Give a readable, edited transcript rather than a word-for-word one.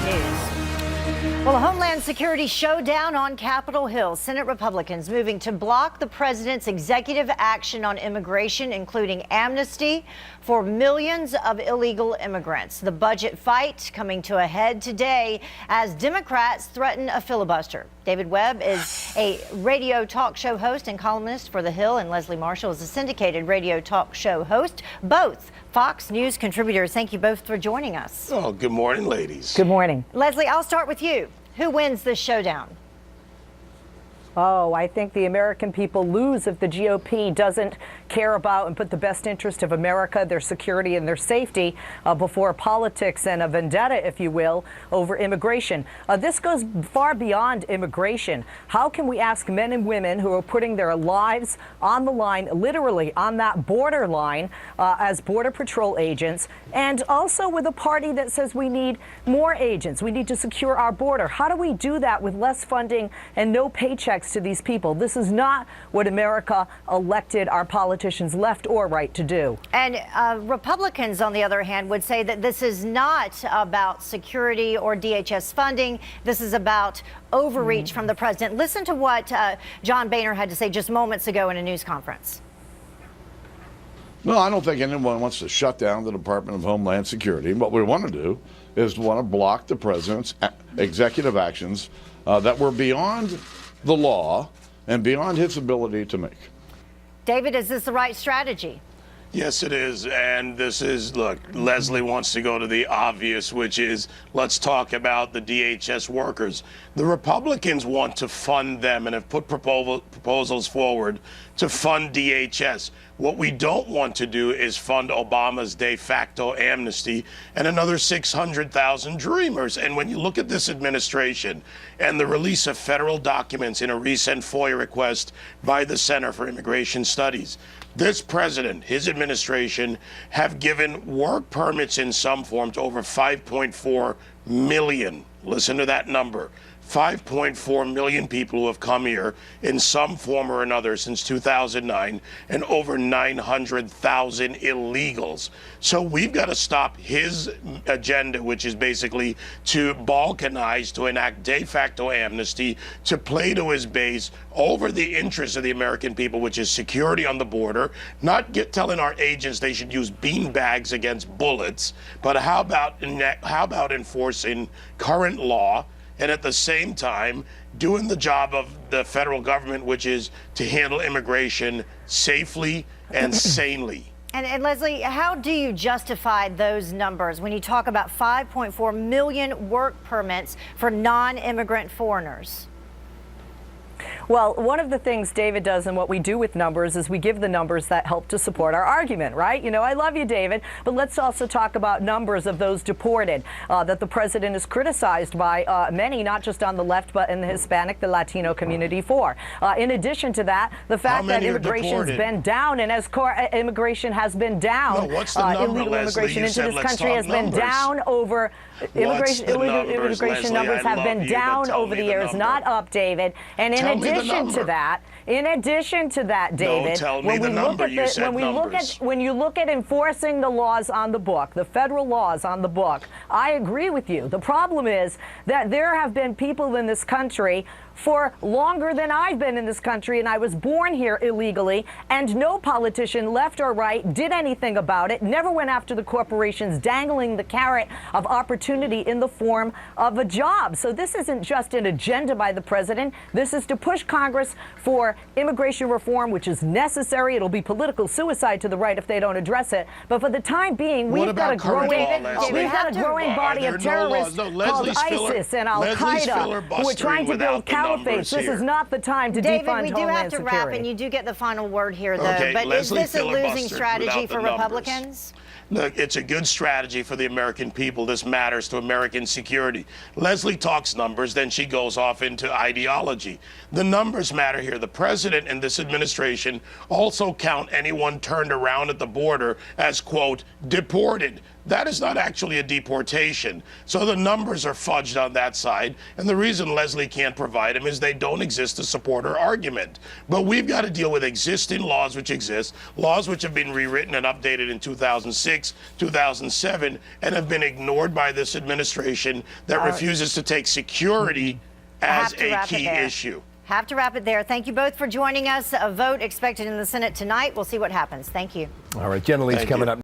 News. Well, a Homeland Security showdown on Capitol Hill. Senate Republicans moving to block the president's executive action on immigration, including amnesty for millions of illegal immigrants. The budget fight coming to a head today as Democrats threaten a filibuster. David Webb is a radio talk show host and columnist for The Hill, and Leslie Marshall is a syndicated radio talk show host, both Fox News contributors. Thank you both for joining us. Oh, good morning, ladies. Good morning. Leslie, I'll start with you. Who wins this showdown? Oh, I think the American people lose if the GOP doesn't care about and put the best interest of America, their security and their safety before politics and a vendetta, if you will, over immigration. This goes far beyond immigration. How can we ask men and women who are putting their lives on the line, literally on that borderline, as Border Patrol agents, and also with a party that says we need more agents, we need to secure our border? How do we do that with less funding and no paychecks to these people? This is not what America elected our politicians, left or right, to do. And Republicans, on the other hand, would say that this is not about security or DHS funding. This is about overreach from the president. Listen to what John Boehner had to say just moments ago in a news conference. No, I don't think anyone wants to shut down the Department of Homeland Security. What we want to do is want to block the president's executive actions that were beyond the law and beyond his ability to make. David, is this the right strategy? Yes, it is. And this is, look, Leslie wants to go to the obvious, which is let's talk about the DHS workers. The Republicans want to fund them and have put proposals forward to fund DHS. What we don't want to do is fund Obama's de facto amnesty and another 600,000 dreamers. And when you look at this administration and the release of federal documents in a recent FOIA request by the Center for Immigration Studies, this president, his administration, have given work permits in some form to over 5.4 million. Listen to that number. 5.4 million people who have come here in some form or another since 2009, and over 900,000 illegals. So we've got to stop his agenda, which is basically to balkanize, to enact de facto amnesty, to play to his base over the interests of the American people, which is security on the border, not telling our agents they should use bean bags against bullets, but how about enforcing current law, and at the same time doing the job of the federal government, which is to handle immigration safely and sanely. And Leslie, how do you justify those numbers when you talk about 5.4 million work permits for non-immigrant foreigners? Well, one of the things David does and what we do with numbers is we give the numbers that help to support our argument, right? You know, I love you, David, but let's also talk about numbers of those deported that the president is criticized by many, not just on the left, but in the Hispanic, the Latino community for. In addition to that, the fact that immigration's been down, and as immigration has been down, illegal immigration into this country has been down over illegal immigration numbers have been down over the years, not up, David. And in addition to that, David, when you look at enforcing the laws on the book, the federal laws on the book, I agree with you. The problem is that there have been people in this country for longer than I've been in this country, and I was born here illegally, and no politician, left or right, did anything about it, never went after the corporations dangling the carrot of opportunity in the form of a job. So this isn't just an agenda by the president. This is to push Congress for immigration reform, which is necessary. It'll be political suicide to the right if they don't address it. But for the time being, we've got a growing body of terrorists called ISIS and Al-Qaeda who are trying to build caliphates. This is not the time to defund Homeland Security. David, we do have to wrap, and you do get the final word here, though. Okay, but Leslie, is this a losing strategy for Republicans? Look, it's a good strategy for the American people. This matters to American security. Leslie talks numbers, then she goes off into ideology. The numbers matter here. The president and this administration also count anyone turned around at the border as, quote, deported. that is not actually a deportation. So the numbers are fudged on that side. And the reason Leslie can't provide them is they don't exist to support her argument. But we've got to deal with existing laws which exist, laws which have been rewritten and updated in 2006, 2007, and have been ignored by this administration that refuses to take security as a key issue. Have to wrap it there. Thank you both for joining us. A vote expected in the Senate tonight. We'll see what happens. Thank you. All right, Jenna Lee's coming up.